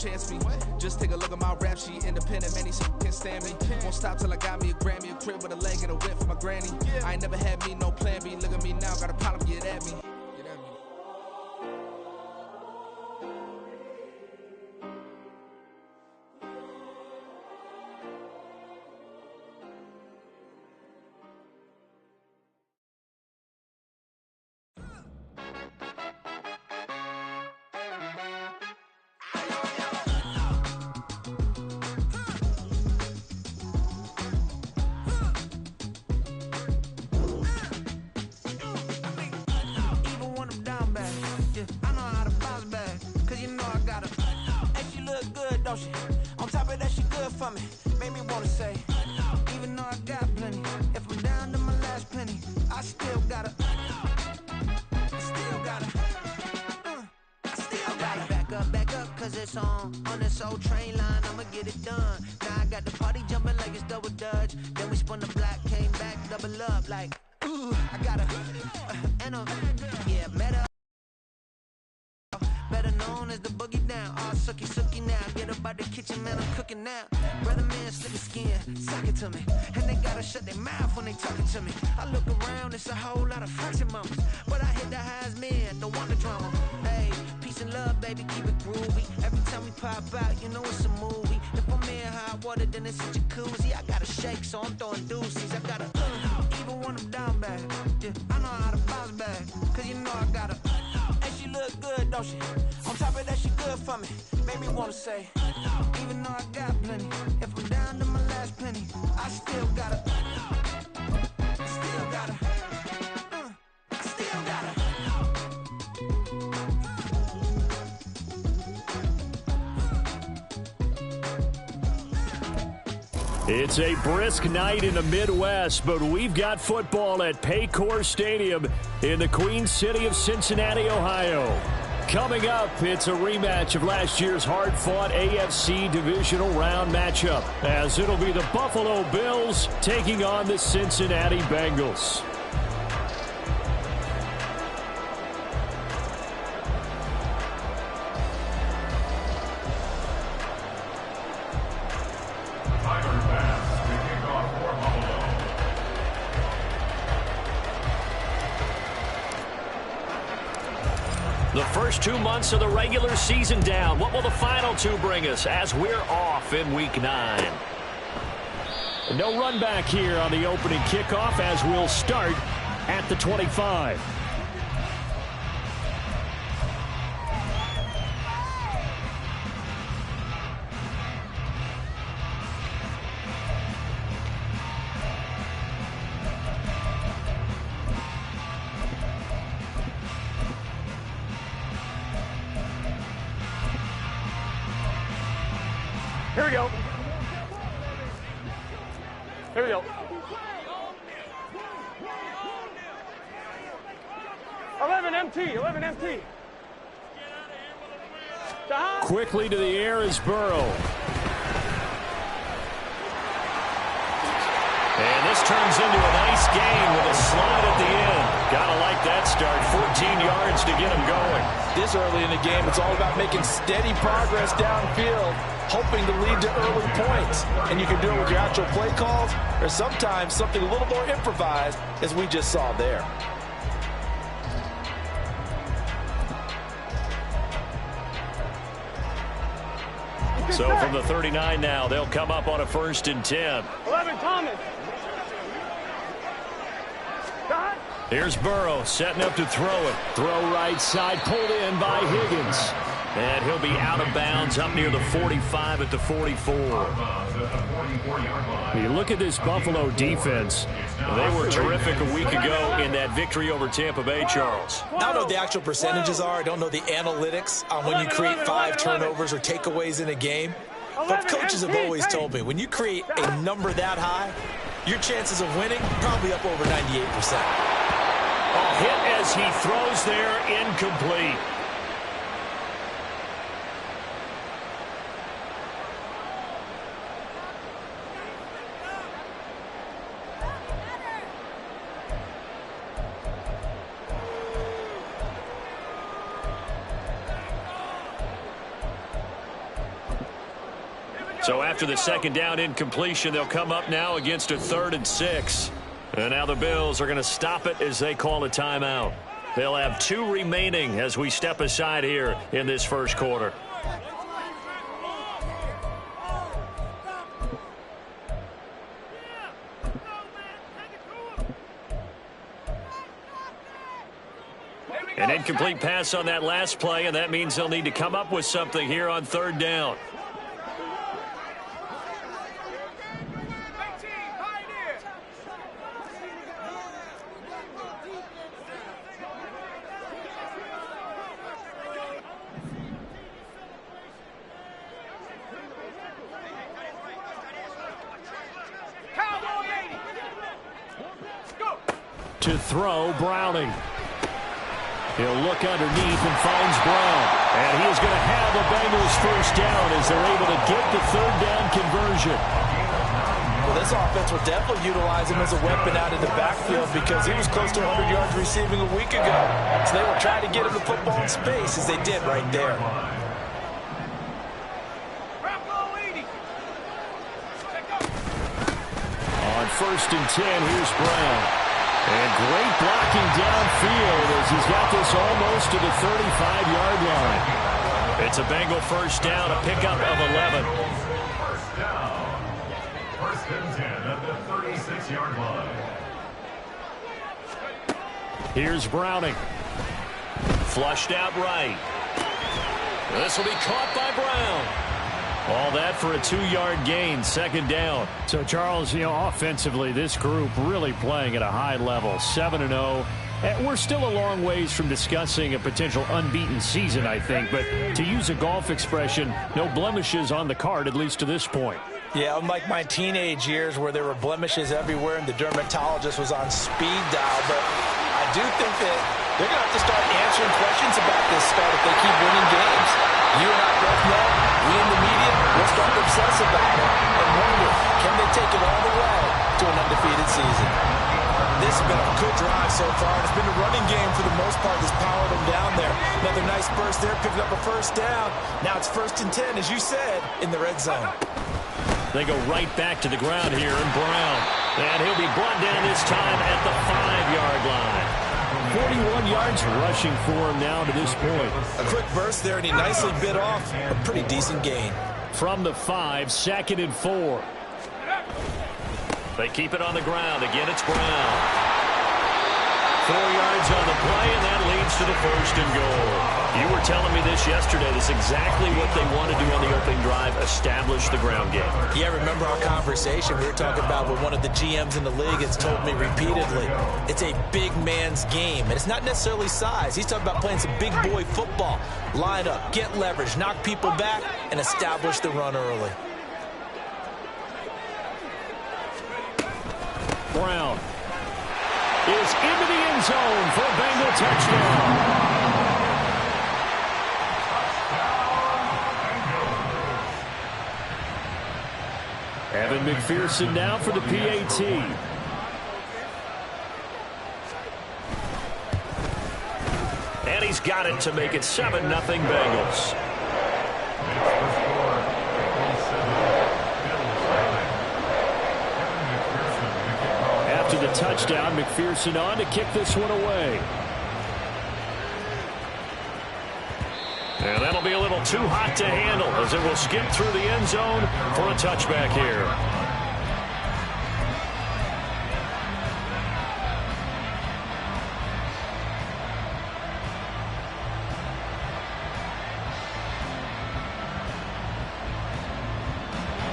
chance me. Just take a look at my rap sheet. Independent, many can't stand me. Won't stop till I got me a Grammy, a crib with a leg and a whip for my granny. I ain't never had me no plan B. Look at me now, got a problem, get at me. On top of that, she good for me. Made me wanna say, even though I got plenty, if I'm down to my last penny, I still gotta back up, cause it's on this old train line, I'ma get it done. Now I got the party jumping like it's double dutch. Then we spun the block, came back, double up, like, ooh, I gotta, yeah, met up. Better known as the boogie down, all sucky now. Get up out the kitchen, man, I'm cooking now. Brother man, slick skin, sock it to me. And they gotta shut their mouth when they talking to me. I look around, it's a whole lot of friction moments. But I hit the highs, man, don't want the drama. Hey, peace and love, baby, keep it groovy. Every time we pop out, you know it's a movie. If I'm in hot water, then it's a jacuzzi. I gotta shake, so I'm throwing deuces. I gotta, even when I'm down bad. Yeah, I know how to bounce back, cause you know I gotta. And she look good, don't she? On top of that, she good for me. Made me wanna say, even though I got plenty, if I'm down to my last penny, I still gotta. It's a brisk night in the Midwest, but we've got football at Paycor Stadium in the Queen City of Cincinnati, Ohio. Coming up, it's a rematch of last year's hard-fought AFC Divisional Round matchup, as it'll be the Buffalo Bills taking on the Cincinnati Bengals. The first 2 months of the regular season down. What will the final two bring us as we're off in Week 9? No run back here on the opening kickoff as we'll start at the 25. Here we go. Here we go. 11 MT. Quickly to the air is Burrow. And this turns into a nice gain with a slide at the end. Gotta like that start. 14 yards to get him going. This early in the game, it's all about making steady progress downfield, hoping to lead to early points. And you can do it with your actual play calls, or sometimes something a little more improvised, as we just saw there. So from the 39 now, they'll come up on a 1st and 10. 11, Thomas. Here's Burrow setting up to throw it. Throw right side, pulled in by Higgins. And he'll be out of bounds up near the 45 at the 44. You look at this Buffalo defense. They were terrific a week ago in that victory over Tampa Bay, Charles. I don't know what the actual percentages are. I don't know the analytics on when you create 5 turnovers or takeaways in a game. But coaches have always told me, when you create a number that high, your chances of winning probably up over 98%. A hit as he throws there, incomplete. So after the second down incompletion, they'll come up now against a 3rd and 6. And now the Bills are going to stop it as they call a timeout. They'll have 2 remaining as we step aside here in this first quarter. An incomplete pass on that last play, and that means they'll need to come up with something here on 3rd down. To throw, Browning. He'll look underneath and finds Brown. And he is going to have the Bengals first down as they're able to get the 3rd down conversion. Well, this offense will definitely utilize him as a weapon out in the backfield because he was close to 100 yards receiving a week ago. So they will try to get him the football in space as they did right there. On 1st and 10, here's Brown. And great blocking downfield as he's got this almost to the 35-yard line. It's a Bengal first down, a pickup of 11. First down. 1st and 10 at the 36-yard line. Here's Browning. Flushed out right. This will be caught by Brown. All that for a 2-yard gain, 2nd down. So, Charles, offensively, this group really playing at a high level, 7-0. We're still a long ways from discussing a potential unbeaten season, I think. But to use a golf expression, no blemishes on the card, at least to this point. Yeah, unlike my teenage years where there were blemishes everywhere and the dermatologist was on speed dial. But I do think that they're going to have to start answering questions about this start if they keep winning games. You and I both know, we in the media, will start to obsess about it and wonder, can they take it all the way to an undefeated season? This has been a good drive so far. It's been a running game for the most part that's powered them down there. Another nice burst there, picking up a first down. Now it's 1st and 10, as you said, in the red zone. They go right back to the ground here, and Brown. And he'll be brought down this time at the 5-yard line. 41 yards rushing for him now to this point. A quick burst there, and he nicely bit off a pretty decent gain. From the 5, 2nd and 4. They keep it on the ground. Again, it's Brown. 4 yards on the play, and that leads to the 1st and goal. You were telling me this yesterday. This is exactly what they want to do on the opening drive, establish the ground game. Yeah, remember our conversation we were talking about with one of the GMs in the league has told me repeatedly, it's a big man's game, and it's not necessarily size. He's talking about playing some big boy football. Line up, get leverage, knock people back, and establish the run early. Brown is into the end zone for a Bengal touchdown. Evan McPherson now for the PAT. And he's got it to make it 7-0 Bengals. After the touchdown, McPherson on to kick this one away. And that'll be a little too hot to handle as it will skip through the end zone for a touchback here.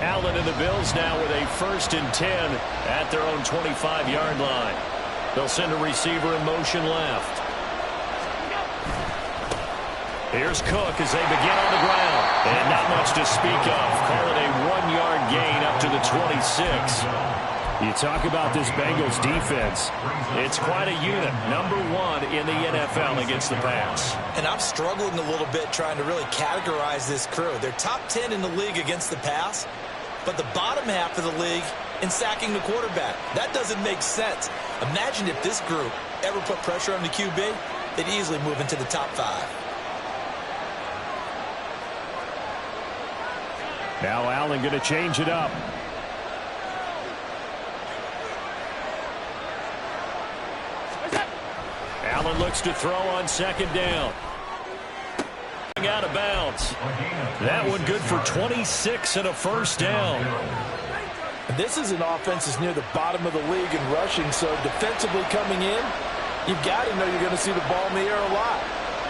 Allen and the Bills now with a 1st and 10 at their own 25-yard line. They'll send a receiver in motion left. Here's Cook as they begin on the ground. And not much to speak of. Call it a 1-yard gain up to the 26. You talk about this Bengals defense. It's quite a unit. #1 in the NFL against the pass. And I'm struggling a little bit trying to really categorize this crew. They're top 10 in the league against the pass, but the bottom half of the league in sacking the quarterback. That doesn't make sense. Imagine if this group ever put pressure on the QB, they'd easily move into the top 5. Now Allen going to change it up. Allen looks to throw on second down. Out of bounds. That one good for 26 and a first down. This is an offense that's near the bottom of the league in rushing, so defensively coming in, you've got to know you're going to see the ball in the air a lot.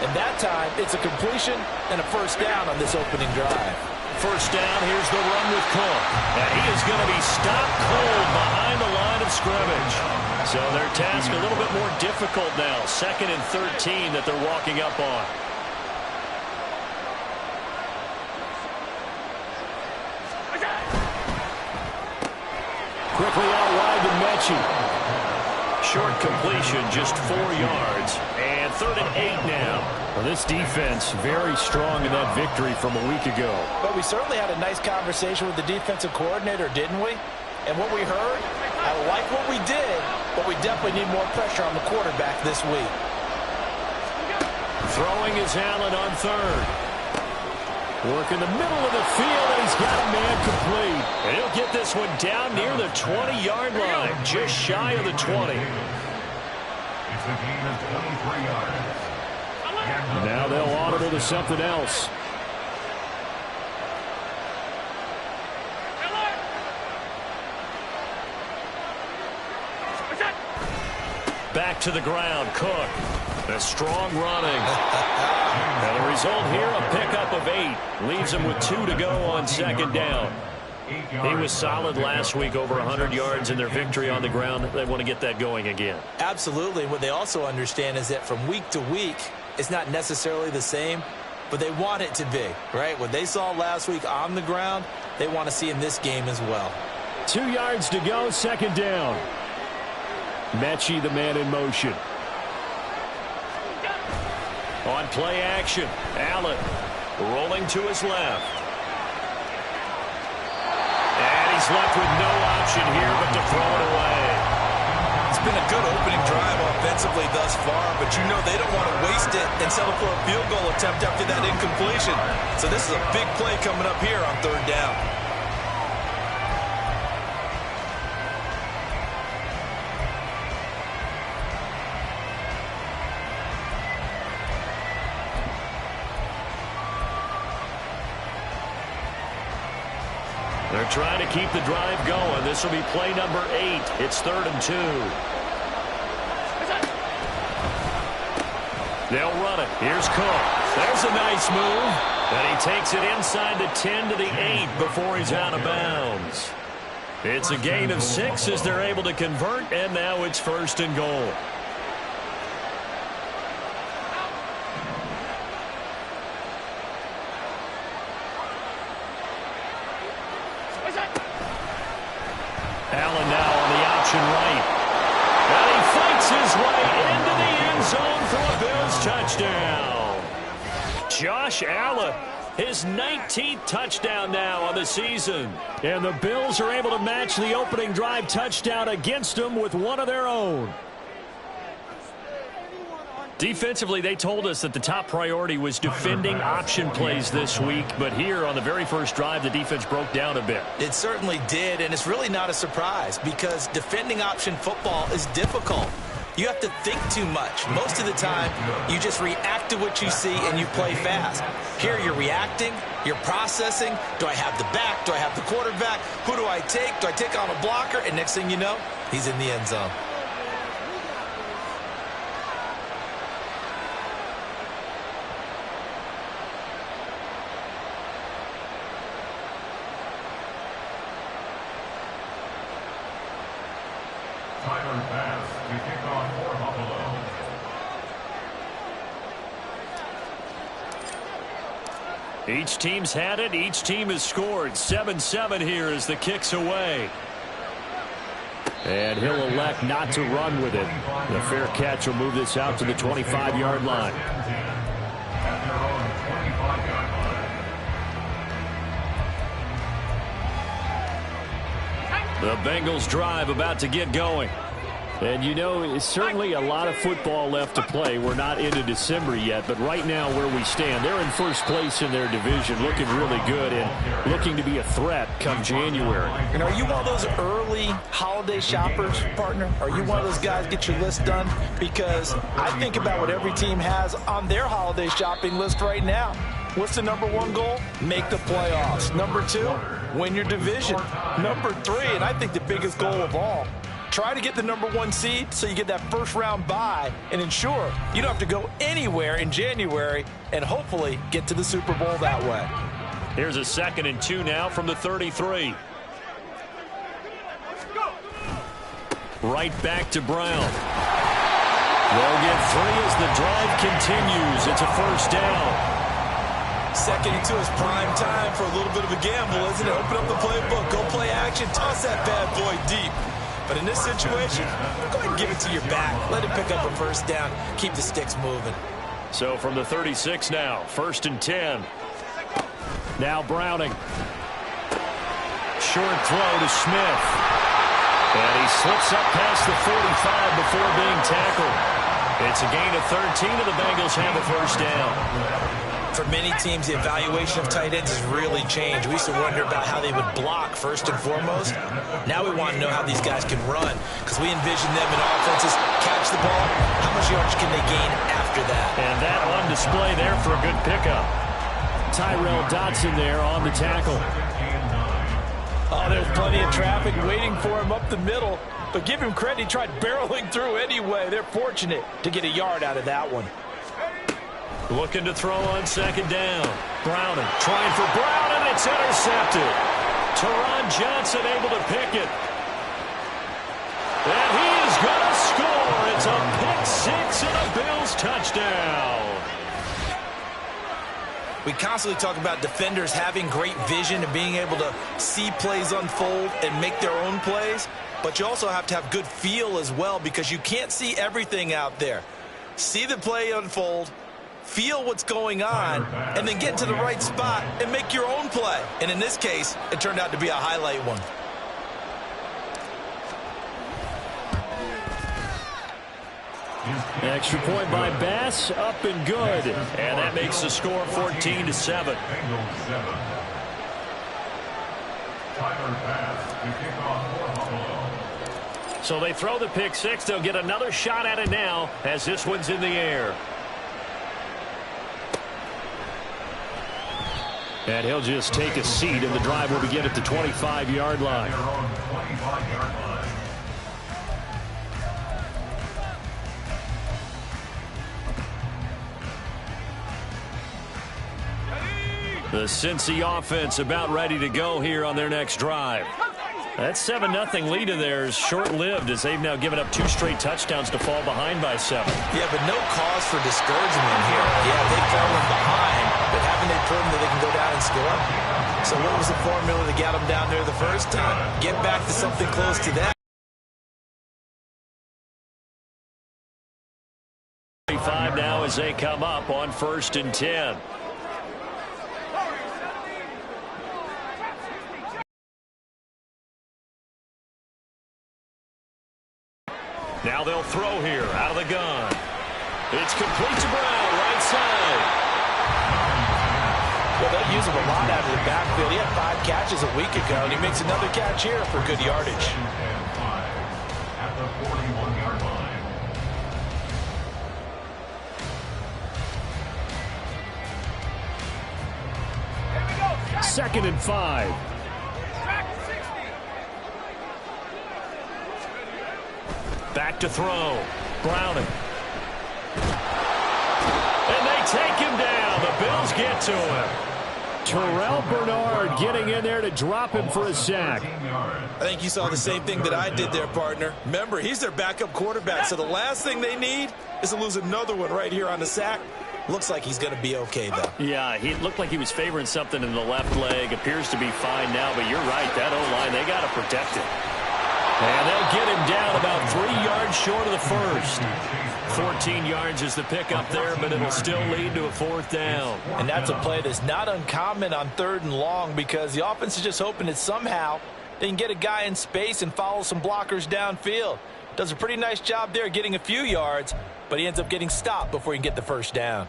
And that time, it's a completion and a first down on this opening drive. First down, here's the run with Cook. And he is going to be stopped cold behind the line of scrimmage. So their task a little bit more difficult now. 2nd and 13 that they're walking up on. Quickly out wide to Mechie. Short completion, just 4 yards. And 3rd and 8 now. Well, this defense very strong in that victory from a week ago. But we certainly had a nice conversation with the defensive coordinator, didn't we? And what we heard, I like what we did, but we definitely need more pressure on the quarterback this week. Throwing is Allen on 3rd. Work in the middle of the field, and he's got a man complete. And he'll get this one down near the 20-yard line, just shy of the 20. It's a gain of 23 yards. Now they'll audible to something else. Back to the ground, Cook. A strong running. And the result here, a pickup of 8. Leaves him with 2 to go on second down. He was solid last week, over 100 yards in their victory on the ground. They want to get that going again. Absolutely. What they also understand is that from week to week, it's not necessarily the same, but they want it to be, right? What they saw last week on the ground, they want to see in this game as well. 2 yards to go, second down. Mechie, the man in motion. On play action, Allen rolling to his left. And he's left with no option here but to throw it away. It's been a good opening drive offensively thus far, but you know they don't want to waste it and settle for a field goal attempt after that incompletion. So this is a big play coming up here on 3rd down. They're trying to keep the drive going. This will be play number 8. It's 3rd and 2. They'll run it. Here's Cook. There's a nice move. And he takes it inside the 10 to the 8 before he's out of bounds. It's a gain of 6 as they're able to convert, and now it's 1st and goal. Allen now on the option right. And he fights his way into the end zone for a Bills touchdown. Josh Allen, his 19th touchdown now on the season. And the Bills are able to match the opening drive touchdown against them with one of their own. Defensively, they told us that the top priority was defending option plays this week. But here on the very first drive, the defense broke down a bit. It certainly did, and it's really not a surprise because defending option football is difficult. You have to think too much. Most of the time, you just react to what you see and you play fast. Here, you're reacting, you're processing. Do I have the back? Do I have the quarterback? Who do I take? Do I take on a blocker? And next thing you know, he's in the end zone. Tyler Bass to kick off for Buffalo. Each team's had it. Each team has scored. 7-7 here as the kick's away. And he'll elect not to run with it. The fair catch will move this out to the 25-yard line. At their own 25-yard line. The Bengals drive about to get going. And you know, it's certainly a lot of football left to play. We're not into December yet, but right now where we stand, they're in first place in their division, looking really good and looking to be a threat come January. And are you one of those early holiday shoppers, partner? Are you one of those guys get your list done? Because I think about what every team has on their holiday shopping list right now. What's the number one goal? Make the playoffs. Number two, win your division. Number three, and I think the biggest goal of all, try to get the number one seed so you get that first round bye and ensure you don't have to go anywhere in January and hopefully get to the Super Bowl that way. Here's a 2nd and 2 now from the 33. Right back to Brown. They'll get 3 as the drive continues. It's a first down. 2nd and 2 is prime time for a little bit of a gamble, isn't it? Open up the playbook, go play action, toss that bad boy deep. But in this situation, go ahead and give it to your back. Let it pick up a first down. Keep the sticks moving. So from the 36 now, 1st and 10. Now Browning. Short throw to Smith. And he slips up past the 45 before being tackled. It's a gain of 13, and the Bengals have a first down. For many teams, the evaluation of tight ends has really changed. We used to wonder about how they would block first and foremost. Now we want to know how these guys can run, because we envision them in offenses catch the ball. How much yardage can they gain after that? And that on display there for a good pickup. Tyrell Dotson there on the tackle. Oh, there's plenty of traffic waiting for him up the middle. But give him credit, he tried barreling through anyway. They're fortunate to get a yard out of that one. Looking to throw on 2nd down. Browning trying for Brown, and it's intercepted. Teron Johnson able to pick it. And he is going to score. It's a pick-6 and a Bills touchdown. We constantly talk about defenders having great vision and being able to see plays unfold and make their own plays. But you also have to have good feel as well, because you can't see everything out there. See the play unfold, feel what's going on, and then get to the right spot and make your own play. And in this case, it turned out to be a highlight one. Extra point by Bass, up and good. And that makes the score 14-7. So they throw the pick-6. They'll get another shot at it now as this one's in the air. And he'll just take a seat, and the drive will begin at the 25-yard line. The Cincy offense about ready to go here on their next drive. That 7-0 lead of theirs short-lived, as they've now given up 2 straight touchdowns to fall behind by 7. Yeah, but no cause for discouragement here. Yeah, they've fallen behind, but haven't they proven that they can go down and score? So what was the formula to get them down there the first time? Get back to something close to that. 25 now as they come up on 1st and 10. Now they'll throw here out of the gun. It's complete to Brown, right side. Well, they'll use him a lot out of the backfield. He had 5 catches a week ago, and he makes another catch here for good yardage. At the 41-yard line. Second and 5. Back to throw. Browning. And they take him down. The Bills get to him. Terrell Bernard getting in there to drop him for a sack. I think you saw the same thing that I did there, partner. Remember, he's their backup quarterback, so the last thing they need is to lose another one right here on the sack. Looks like he's going to be okay, though. Yeah, he looked like he was favoring something in the left leg. Appears to be fine now, but you're right. That O-line, they got to protect it. And they'll get him down about 3 yards short of the first. 14 yards is the pickup there, but it'll still lead to a 4th down. And that's a play that's not uncommon on 3rd and long, because the offense is just hoping that somehow they can get a guy in space and follow some blockers downfield. Does a pretty nice job there getting a few yards, but he ends up getting stopped before he can get the first down.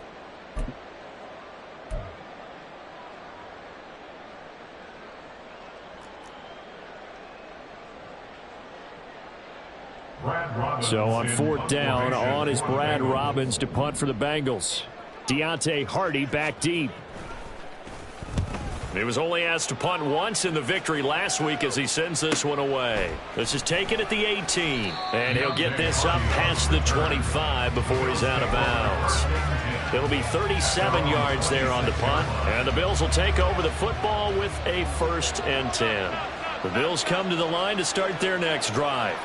So on fourth down, on is Brad Robbins to punt for the Bengals. Deontay Hardy back deep. He was only asked to punt once in the victory last week as he sends this one away. This is taken at the 18, and he'll get this up past the 25 before he's out of bounds. It'll be 37 yards there on the punt, and the Bills will take over the football with a 1st and 10. The Bills come to the line to start their next drive.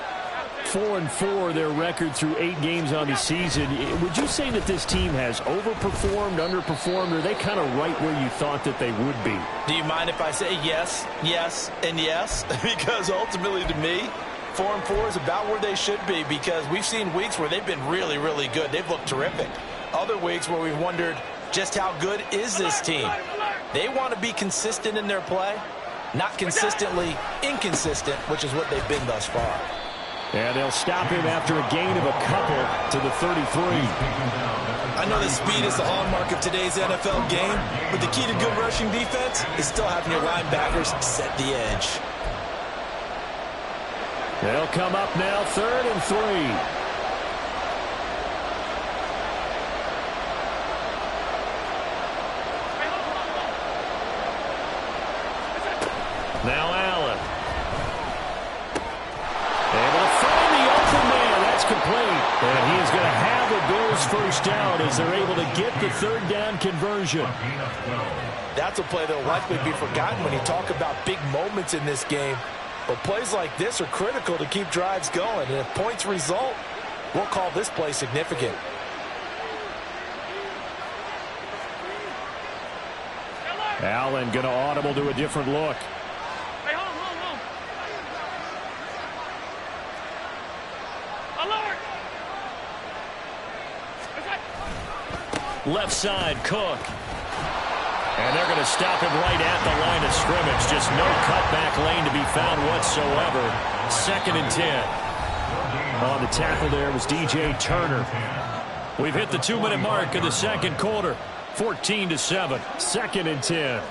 4-4 their record through 8 games on the season. Would you say that this team has overperformed, underperformed, or are they kind of right where you thought that they would be? Do you mind if I say yes, yes, and yes? Because ultimately to me, 4-4 is about where they should be, because we've seen weeks where they've been really, really good. They've looked terrific. Other weeks where we've wondered just how good is this team. They want to be consistent in their play, not consistently inconsistent, which is what they've been thus far. And they'll stop him after a gain of a couple to the 33. I know that speed is the hallmark of today's NFL game, but the key to good rushing defense is still having your linebackers set the edge. They'll come up now, 3rd and 3. Now Allen. Able to find the open man. That's complete. And he is going to have a Bills first down as they're able to get the 3rd down conversion. That's a play that will likely be forgotten when you talk about big moments in this game. But plays like this are critical to keep drives going. And if points result, we'll call this play significant. Allen going to audible to a different look. Left side, Cook. And they're going to stop him right at the line of scrimmage. Just no cutback lane to be found whatsoever. 2nd and 10. On the tackle there was DJ Turner. We've hit the 2-minute mark of the 2nd quarter. 14-7. 2nd and 10.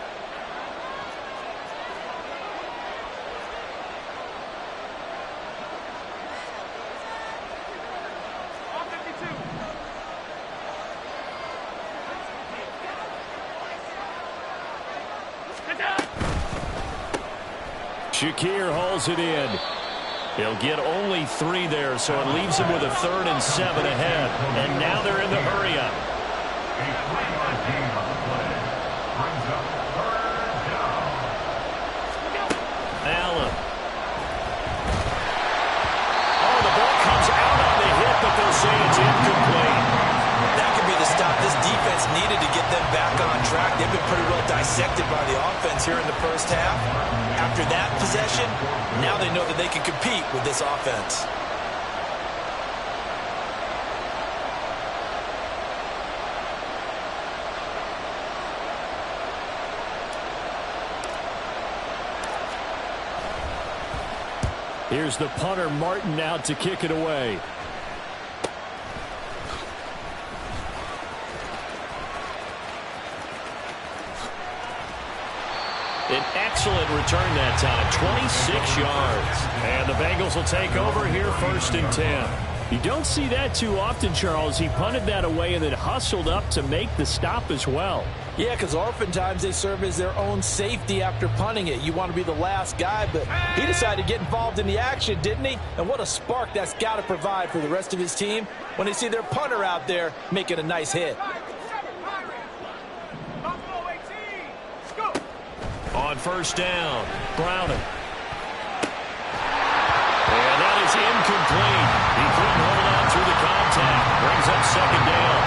Shakir hauls it in. He'll get only 3 there, so it leaves him with a 3rd and 7 ahead. And now they're in the hurry-up. A 3-yard gain on the play brings up 3rd down. Allen. Oh, the ball comes out on the hit, but they'll say it's incomplete. That could be the stop this defense needed to get them back on track. They've been pretty well dissected by the offense here in the first half. After that possession, now they know that they can compete with this offense. Here's the punter, Martin, out to kick it away. An excellent return that time, 26 yards. And the Bengals will take over here, 1st and 10. You don't see that too often, Charles. He punted that away and then hustled up to make the stop as well. Yeah, because oftentimes they serve as their own safety after punting it. You want to be the last guy, but he decided to get involved in the action, didn't he? And what a spark that's got to provide for the rest of his team when they see their punter out there making a nice hit. On 1st down, Browning. And that is incomplete. He couldn't hold on through the contact. Brings up 2nd down.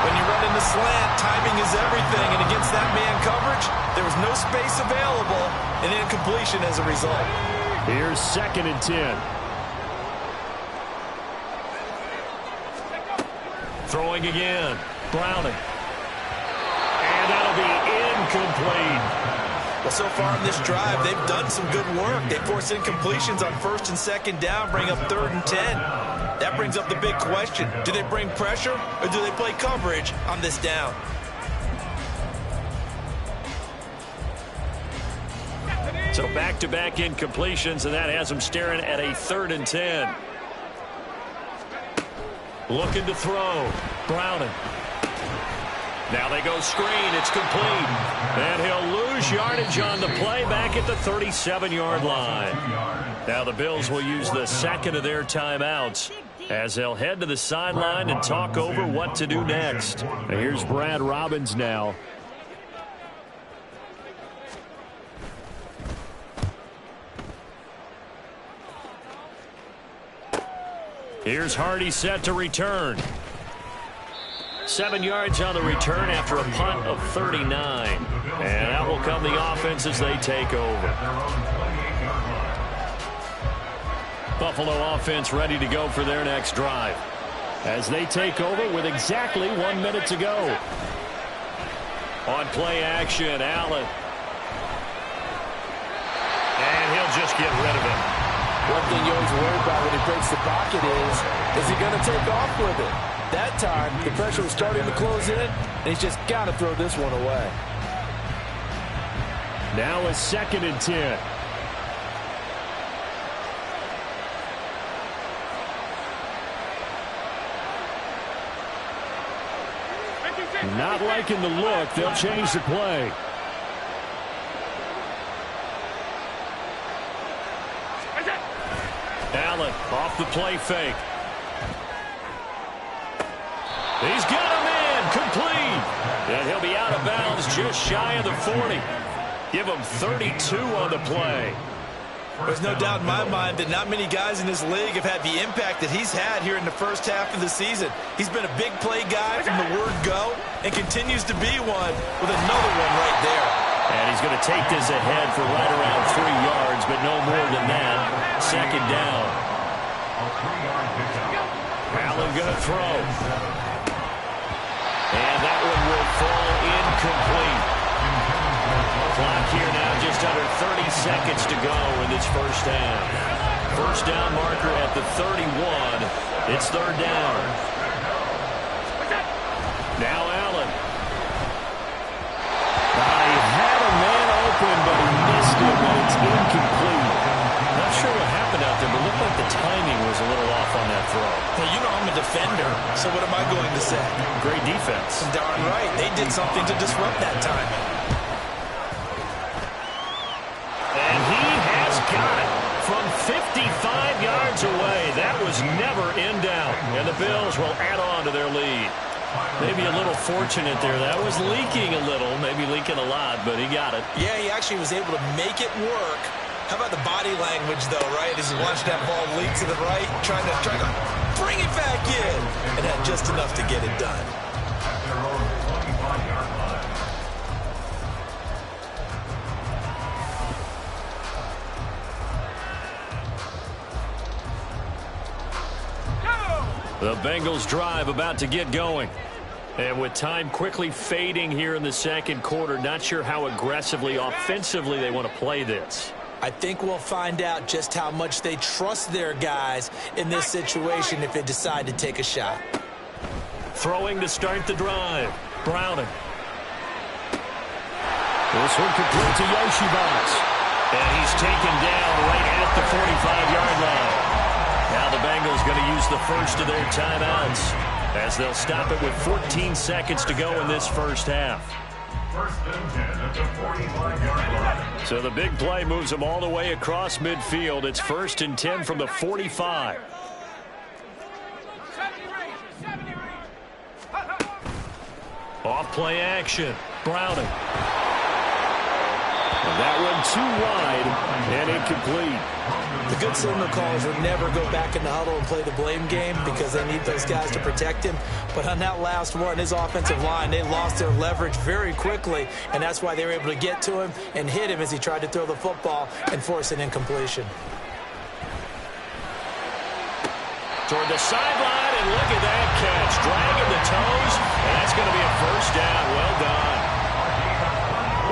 When you run into slant, timing is everything. And against that man coverage, there was no space available. An incompletion as a result. Here's 2nd and 10. Throwing again. Browning. And that'll be incomplete. Well, so far in this drive, they've done some good work. They force incompletions on 1st and 2nd down, bring up 3rd and 10. That brings up the big question. Do they bring pressure or do they play coverage on this down? So back-to-back incompletions, and that has them staring at a 3rd and 10. Looking to throw. Browning. Now they go screen. It's complete. And he'll lose yardage on the play back at the 37-yard line. Now the Bills will use the second of their timeouts as they'll head to the sideline and talk over what to do next. Here's Brad Robbins now. Here's Hardy set to return. 7 yards on the return after a punt of 39. And out will come the offense as they take over. Buffalo offense ready to go for their next drive as they take over with exactly 1 minute to go. On play action, Allen. And he'll just get rid of it. One thing you always worry about when he breaks the pocket is he going to take off with it? That time, the pressure was starting to close in, and he's just got to throw this one away. Now a 2nd and 10. Not liking the look. They'll change the play. Allen off the play fake. He's got him in, complete. And he'll be out of bounds just shy of the 40. Give him 32 on the play. There's no doubt in my mind that not many guys in this league have had the impact that he's had here in the first half of the season. He's been a big play guy from the word go and continues to be one with another one right there. And he's going to take this ahead for right around 3 yards, but no more than that. 2nd down. Allen going to throw. And that one will fall incomplete. Clock here now just under 30 seconds to go in this first half. First down marker at the 31. It's 3rd down. Now Allen. He had a man open, but he missed it, but it's incomplete. Not sure what happened out there, but looked like the timing was a little off on that throw. Hey, you know I'm a defender, so what am I going to say? Great defense. Darn right. They did something to disrupt that timing. And he has got it from 55 yards away. That was never in doubt. And the Bills will add on to their lead. Maybe a little fortunate there. That was leaking a little, maybe leaking a lot, but he got it. Yeah, he actually was able to make it work. How about the body language, though, right? As he watched that ball leak to the right, trying to bring it back in, and had just enough to get it done. The Bengals drive about to get going. And with time quickly fading here in the second quarter, not sure how aggressively, offensively they want to play this. I think we'll find out just how much they trust their guys in this situation if they decide to take a shot. Throwing to start the drive. Browning. This one complete to Yoshibas. And he's taken down right at the 45-yard line. Now the Bengals going to use the first of their timeouts as they'll stop it with 14 seconds to go in this first half. First and 10 at the 45-yard line. So the big play moves them all the way across midfield. It's 1st and 10 from the 45. Off play action. Browning. And that one too wide and incomplete. The good signal callers will never go back in the huddle and play the blame game because they need those guys to protect him. But on that last one, his offensive line, they lost their leverage very quickly, and that's why they were able to get to him and hit him as he tried to throw the football and force an incompletion. Toward the sideline, and look at that catch. Dragging the toes, and that's going to be a first down. Well done.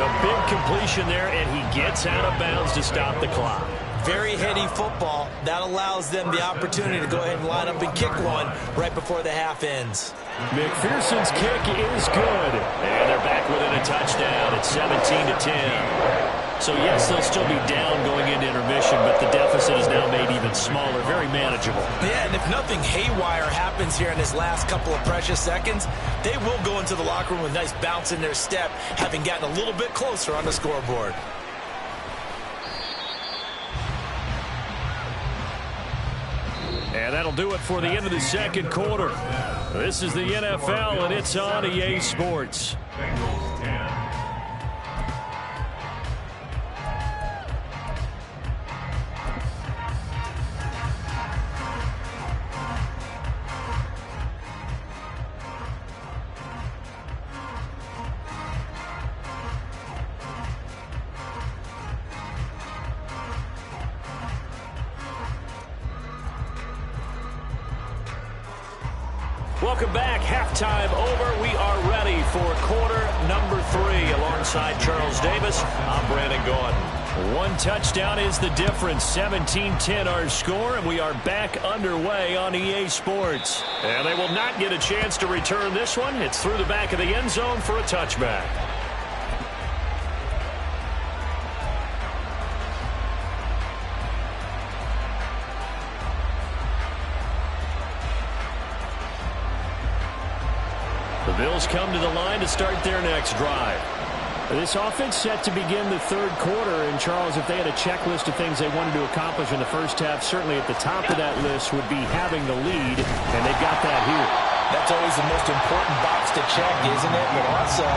The A big completion there, and he gets out of bounds to stop the clock. Very heady football. That allows them the opportunity to go ahead and line up and kick one right before the half ends. McPherson's kick is good. And they're back within a touchdown at 17-10. So, yes, they'll still be down going into intermission, but the deficit is now made even smaller, very manageable. Yeah, and if nothing haywire happens here in this last couple of precious seconds, they will go into the locker room with a nice bounce in their step, having gotten a little bit closer on the scoreboard. And that'll do it for the end of the second quarter. This is the NFL, and it's on EA Sports. Welcome back. Halftime over. We are ready for quarter number 3. Alongside Charles Davis, I'm Brandon Gaudin. One touchdown is the difference. 17-10 our score, and we are back underway on EA Sports. And they will not get a chance to return this one. It's through the back of the end zone for a touchback. The Bills come to the line to start their next drive. This offense set to begin the third quarter. And, Charles, if they had a checklist of things they wanted to accomplish in the first half, certainly at the top of that list would be having the lead, and they've got that here. That's always the most important box to check, isn't it? But also,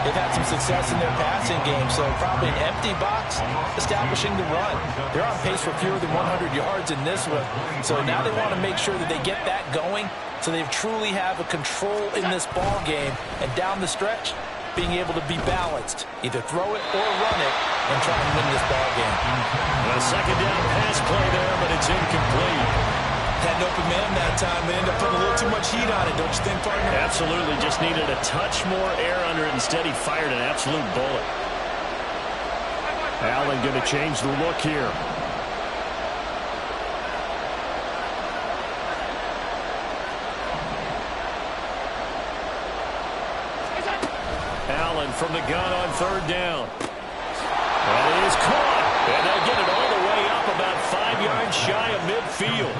they've had some success in their passing game, so probably an empty box establishing the run. They're on pace for fewer than 100 yards in this one, so now they want to make sure that they get that going so they truly have a control in this ball game, and down the stretch, being able to be balanced, either throw it or run it, and try and win this ball game. A second down pass play there, but it's incomplete. Had an open man that time, but ended up putting a little too much heat on it, don't you think, partner? Absolutely, just needed a touch more air under it. Instead, he fired an absolute bullet. Allen going to change the look here. Allen from the gun on third down. That is caught. And they'll get it all the way up about 5 yards shy of midfield.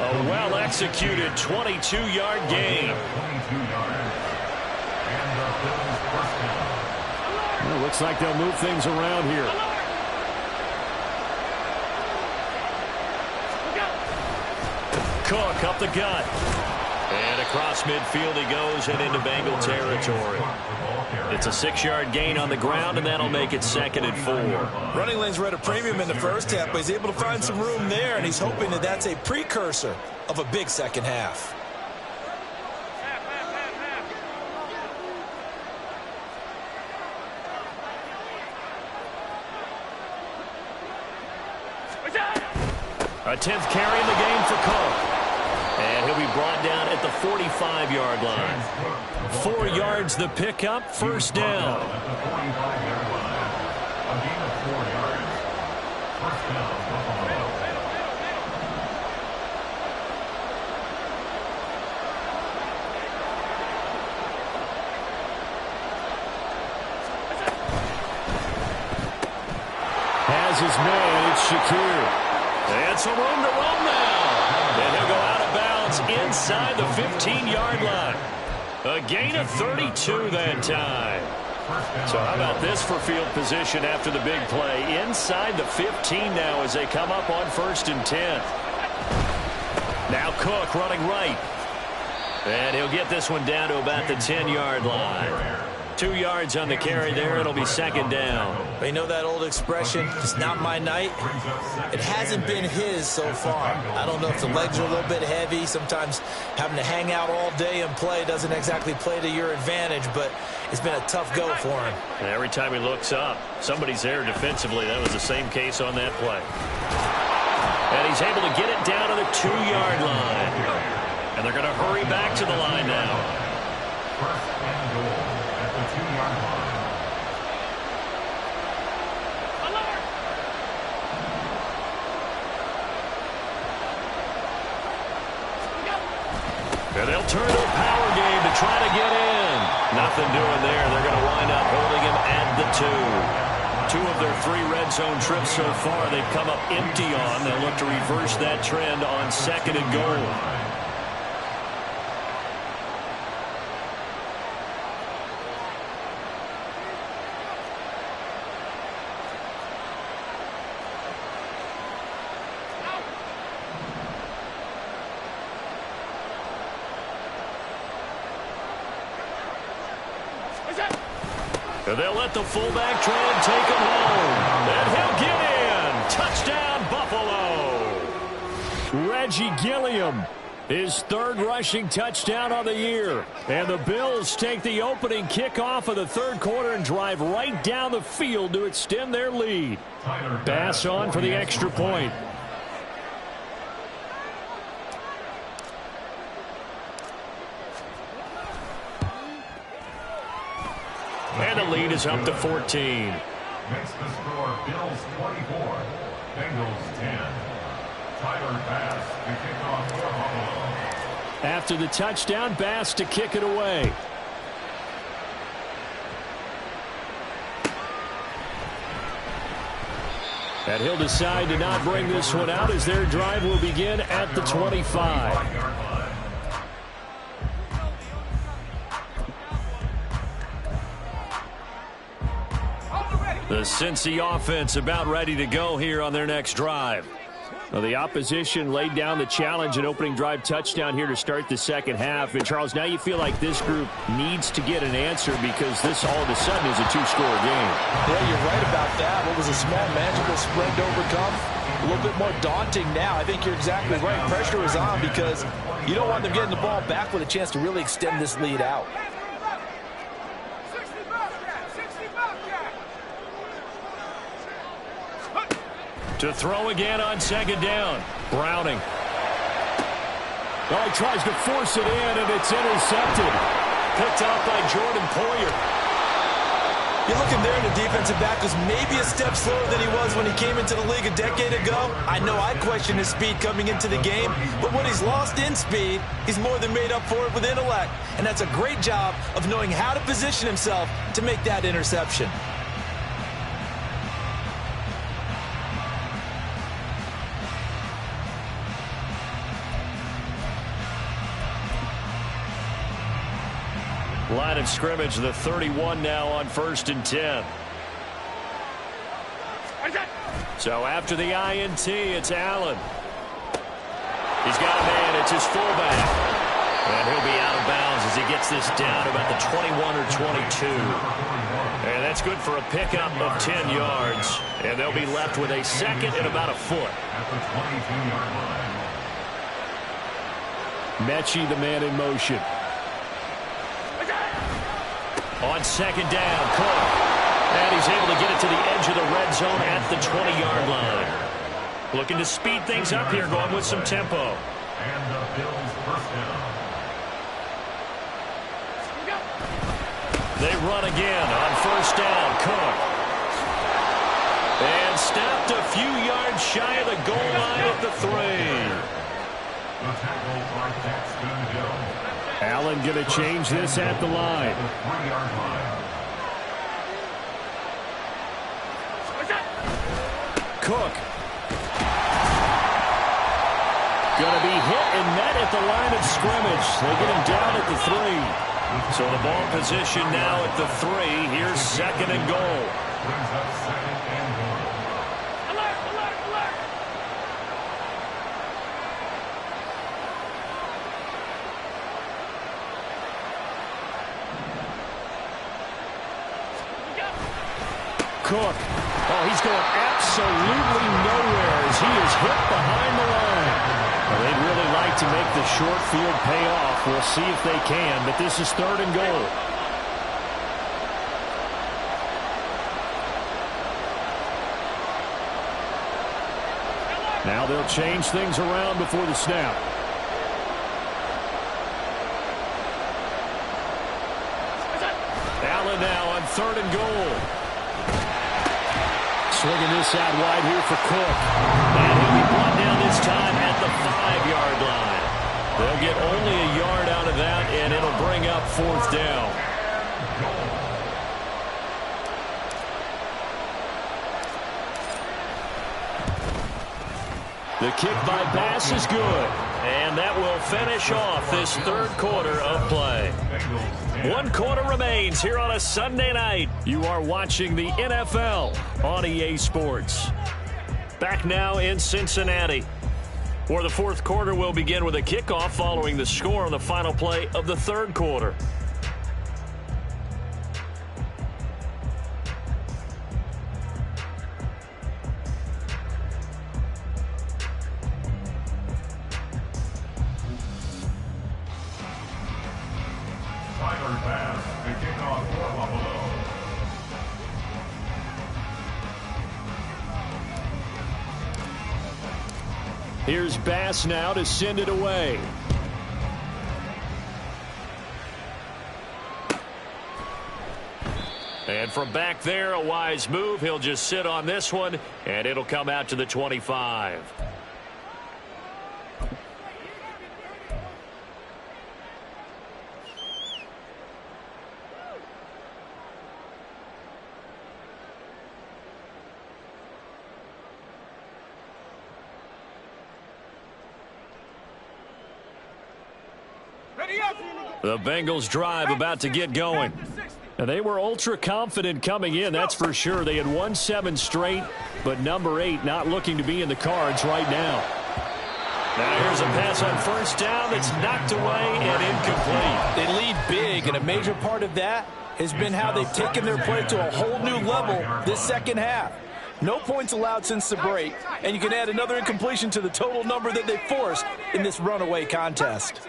A well-executed 22-yard gain. Well, looks like they'll move things around here. Cook up the gut. And across midfield he goes and into Bengal territory. It's a 6-yard gain on the ground, and that'll make it 2nd and 4. Running lanes were at a premium in the first half, but he's able to find some room there, and he's hoping that that's a precursor of a big second half. A 10th carry in the game for Cook. And he'll be brought down at the 45-yard line. 4 yards the pickup, first down. Has his man, it's Shakir. And some room to run now. And he'll go out of bounds inside the 15-yard line. A gain of 32 that time. So how about this for field position after the big play? Inside the 15 now as they come up on 1st and 10. Now Cook running right. And he'll get this one down to about the 10-yard line. 2 yards on the carry there. It'll be 2nd down. But you know that old expression, it's not my night? It hasn't been his so far. I don't know if the legs are a little bit heavy. Sometimes having to hang out all day and play doesn't exactly play to your advantage, but it's been a tough go for him. And every time he looks up, somebody's there defensively. That was the same case on that play. And he's able to get it down to the 2-yard line. And they're going to hurry back to the line now. They'll turn to a power game to try to get in. Nothing doing there. They're going to wind up holding him at the 2. 2 of their 3 red zone trips so far they've come up empty on. They'll look to reverse that trend on 2nd and goal. And they'll let the fullback try and take him home. And he'll get in. Touchdown, Buffalo. Reggie Gilliam, his 3rd rushing touchdown on the year. And the Bills take the opening kickoff of the 3rd quarter and drive right down the field to extend their lead. Bass on for the extra point. And the lead is up to 14. Makes the score Bills 24, Bengals 10. Tyler Bass to kick off for Buffalo. After the touchdown, Bass to kick it away. And he'll decide to not bring this one out as their drive will begin at the 25. The Cincy offense about ready to go here on their next drive. Well, the opposition laid down the challenge and opening drive touchdown here to start the 2nd half. And, Charles, now you feel like this group needs to get an answer because this all of a sudden is a 2-score game. Yeah, you're right about that. What was a small, manageable spread to overcome? A little bit more daunting now. I think you're exactly right. Pressure is on because you don't want them getting the ball back with a chance to really extend this lead out. To throw again on 2nd down. Browning. Oh, he tries to force it in, and it's intercepted. Picked off by Jordan Poyer. You're looking there, and the defensive back was maybe a step slower than he was when he came into the league a decade ago. I know I questioned his speed coming into the game, but what he's lost in speed, he's more than made up for it with intellect. And that's a great job of knowing how to position himself to make that interception. Line of scrimmage, the 31 now on 1st and 10. So after the INT, it's Allen. He's got a man. It's his fullback. And he'll be out of bounds as he gets this down about the 21 or 22. And that's good for a pickup of 10 yards. And they'll be left with a 2nd and about a foot. At the 22-yard line. Mechie, the man in motion. On 2nd down, Cook. And he's able to get it to the edge of the red zone at the 20-yard line. Looking to speed things up here, going with some tempo. And the Bills first down. They run again on 1st down, Cook. And stopped a few yards shy of the goal line at the 3. The tackle by Paxton Hill. Allen going to change this at the line. The 3-yard line. Cook. Going to be hit and met at the line of scrimmage. They get him down at the 3. So the ball position now at the 3. Here's 2nd and goal. Brings up 2nd and goal. Alert, alert, alert. Cook. Oh, he's going absolutely nowhere as he is hit behind the line. Well, they'd really like to make the short field pay off. We'll see if they can, but this is 3rd and goal. Now they'll change things around before the snap. Allen now on 3rd and goal. Swinging this out wide here for Cook. And he'll be brought down this time at the 5-yard line. They'll get only a yard out of that, and it'll bring up 4th down. The kick by pass is good, and that will finish off this 3rd quarter of play. 1 quarter remains here on a Sunday night. You are watching the NFL on EA Sports. Back now in Cincinnati, where the 4th quarter will begin with a kickoff following the score on the final play of the 3rd quarter. Here's Bass now to send it away. And from back there, a wise move. He'll just sit on this one, and it'll come out to the 25. The Bengals drive about to get going. And they were ultra confident coming in, that's for sure. They had won 7 straight, but number 8 not looking to be in the cards right now. Now here's a pass on 1st down that's knocked away and incomplete. They lead big, and a major part of that has been how they've taken their play to a whole new level this 2nd half. No points allowed since the break, and you can add another incompletion to the total number that they forced in this runaway contest.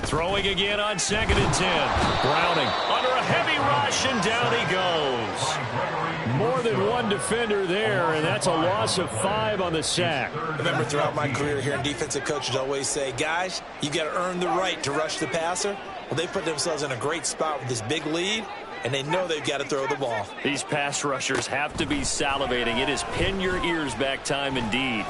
Throwing again on 2nd and 10. Browning under a heavy rush, and down he goes. More than one defender there, and that's a loss of 5 on the sack. I remember throughout my career here in defensive coaches always say, guys, you got to earn the right to rush the passer. Well, they put themselves in a great spot with this big lead, and they know they've got to throw the ball. These pass rushers have to be salivating. It is pin your ears back time indeed.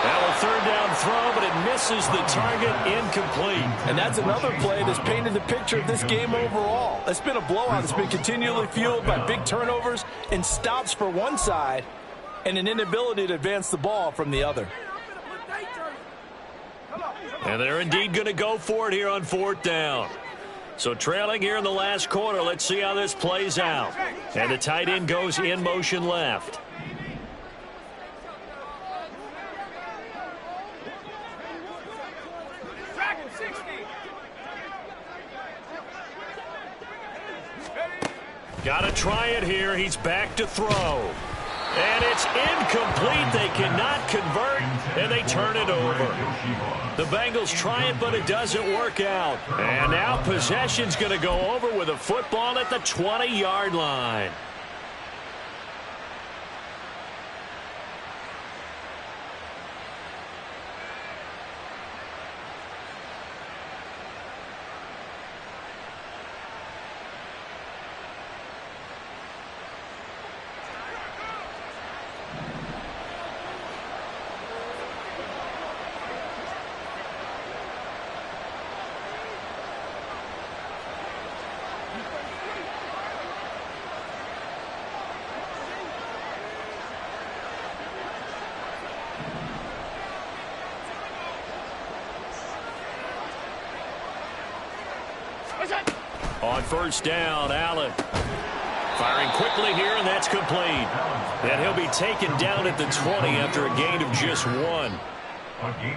Now a 3rd down throw, but it misses the target, incomplete. And that's another play that's painted the picture of this game overall. It's been a blowout. It's been continually fueled by big turnovers and stops for one side and an inability to advance the ball from the other. And they're indeed going to go for it here on 4th down. So trailing here in the last quarter, let's see how this plays out. And the tight end goes in motion left. Got to try it here. He's back to throw. And it's incomplete. They cannot convert, and they turn it over. The Bengals try it, but it doesn't work out. And now possession's going to go over with a football at the 20-yard line. On 1st down, Allen firing quickly here, and that's complete. And he'll be taken down at the 20 after a gain of just 1.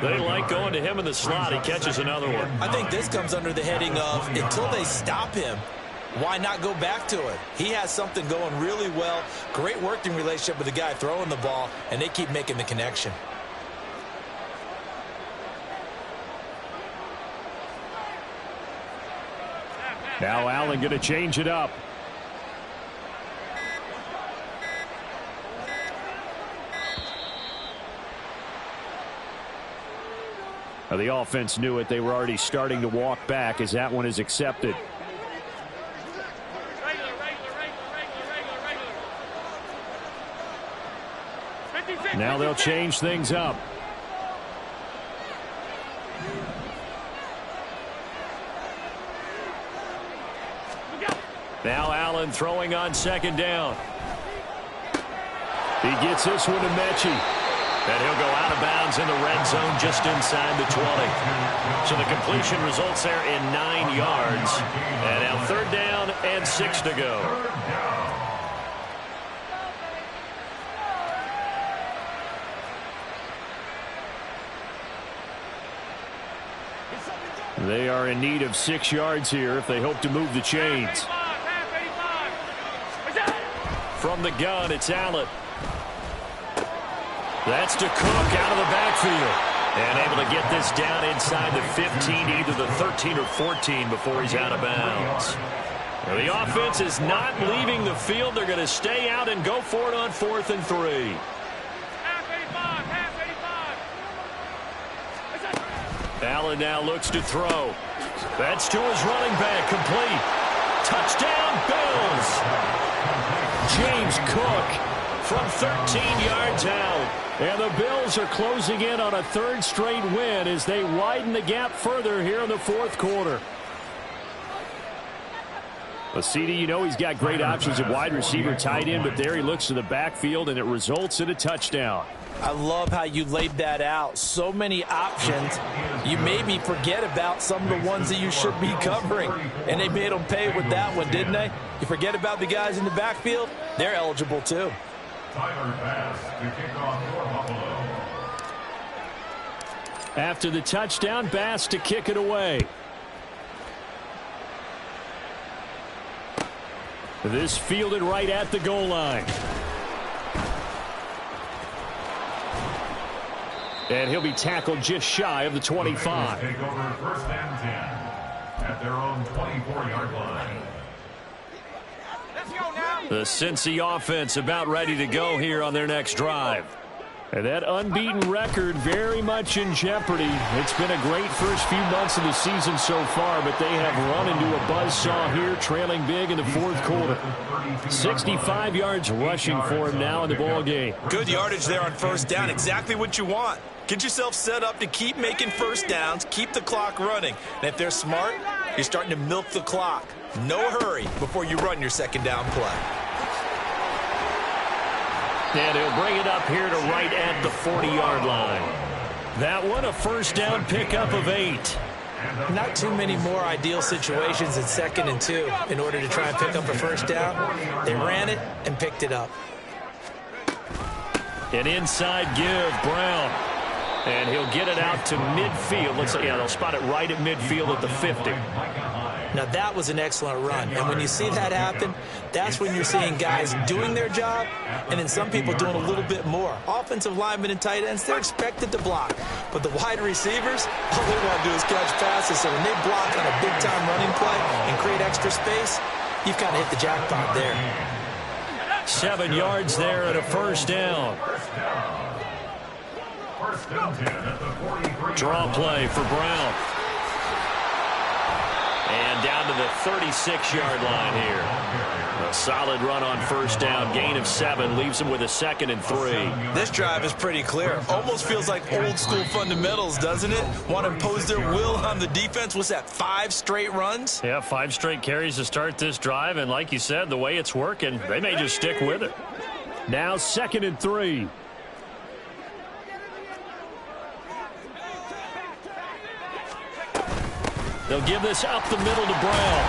They like going to him in the slot. He catches another one. I think this comes under the heading of until they stop him, why not go back to it? He has something going really well. Great working relationship with the guy throwing the ball, and they keep making the connection. Now Allen going to change it up. Now the offense knew it. They were already starting to walk back as that one is accepted. Now they'll change things up. Now Allen throwing on second down. He gets this one to Mechie. And he'll go out of bounds in the red zone just inside the 20. So the completion results there in 9 yards. And now 3rd down and 6 to go. They are in need of 6 yards here if they hope to move the chains. From the gun, it's Allen. That's to Cook out of the backfield. And able to get this down inside the 15, either the 13 or 14 before he's out of bounds. Well, the offense is not leaving the field. They're going to stay out and go for it on 4th and 3. Allen now looks to throw. That's to his running back, complete. Touchdown, Bills. James Cook from 13 yards out. And the Bills are closing in on a 3rd straight win as they widen the gap further here in the 4th quarter. Well, CD, you know he's got great options at wide receiver, tight end, but there he looks to the backfield, and it results in a touchdown. I love how you laid that out. So many options. You maybe forget about some of the ones that you should be covering. And they made them pay with that one, didn't they? You forget about the guys in the backfield, they're eligible too. Tyler Bass to kick off for Buffalo. After the touchdown, Bass to kick it away. This fielded right at the goal line. And he'll be tackled just shy of the 25. Take over 1st and 10 at their own 24-yard line. The Cincy offense about ready to go here on their next drive. And that unbeaten record very much in jeopardy. It's been a great first few months of the season so far, but they have run into a buzzsaw here, trailing big in the 4th quarter. 65 yards rushing for him now in the ball game. Good yardage there on 1st down, exactly what you want. Get yourself set up to keep making 1st downs, keep the clock running. And if they're smart, you're starting to milk the clock. No hurry before you run your 2nd down play. And he'll bring it up here to right at the 40-yard line. That one a 1st down pickup of 8. Not too many more ideal situations in 2nd and 2 in order to try and pick up a 1st down. They ran it and picked it up. An inside give, Brown. And he'll get it out to midfield. Looks like, yeah, they'll spot it right at midfield at the 50. Now, that was an excellent run. And when you see that happen, that's when you're seeing guys doing their job and then some people doing a little bit more. Offensive linemen and tight ends, they're expected to block. But the wide receivers, all they want to do is catch passes. So when they block on a big-time running play and create extra space, you've kind of hit the jackpot there. 7 yards there and a 1st down. Draw play for Brown. And down to the 36-yard line here. A solid run on 1st down. Gain of 7 leaves him with a 2nd and 3. This drive is pretty clear. Almost feels like old-school fundamentals, doesn't it? Want to impose their will on the defense. What's that, 5 straight runs? Yeah, 5 straight carries to start this drive. And like you said, the way it's working, they may just stick with it. Now 2nd and 3. They'll give this up the middle to Brown.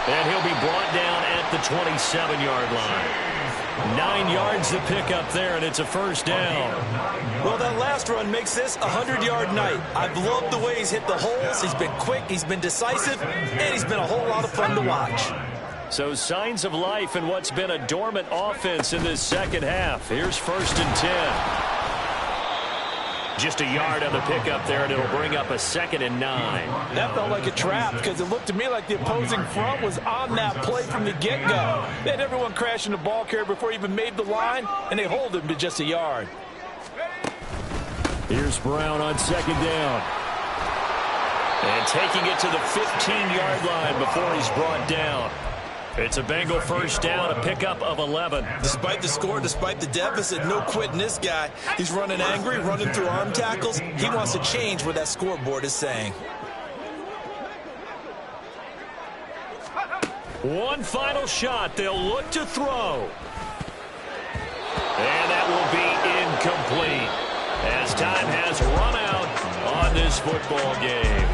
And he'll be brought down at the 27-yard line. 9 yards to pick up there, and it's a 1st down. Well, that last run makes this a 100-yard night. I've loved the way he's hit the holes. He's been quick, he's been decisive, and he's been a whole lot of fun to watch. So signs of life in what's been a dormant offense in this 2nd half. Here's 1st and 10. Just a yard on the pickup there, and it'll bring up a 2nd and 9. That felt like a trap because it looked to me like the opposing front was on that play from the get-go. They had everyone crashing the ball carrier before he even made the line, and they hold him to just a yard. Here's Brown on 2nd down. And taking it to the 15-yard line before he's brought down. It's a Bengal 1st down, a pickup of 11. Despite the score, despite the deficit, no quitting this guy. He's running angry, running through arm tackles. He wants to change what that scoreboard is saying. One final shot they'll look to throw. And that will be incomplete as time has run out on this football game.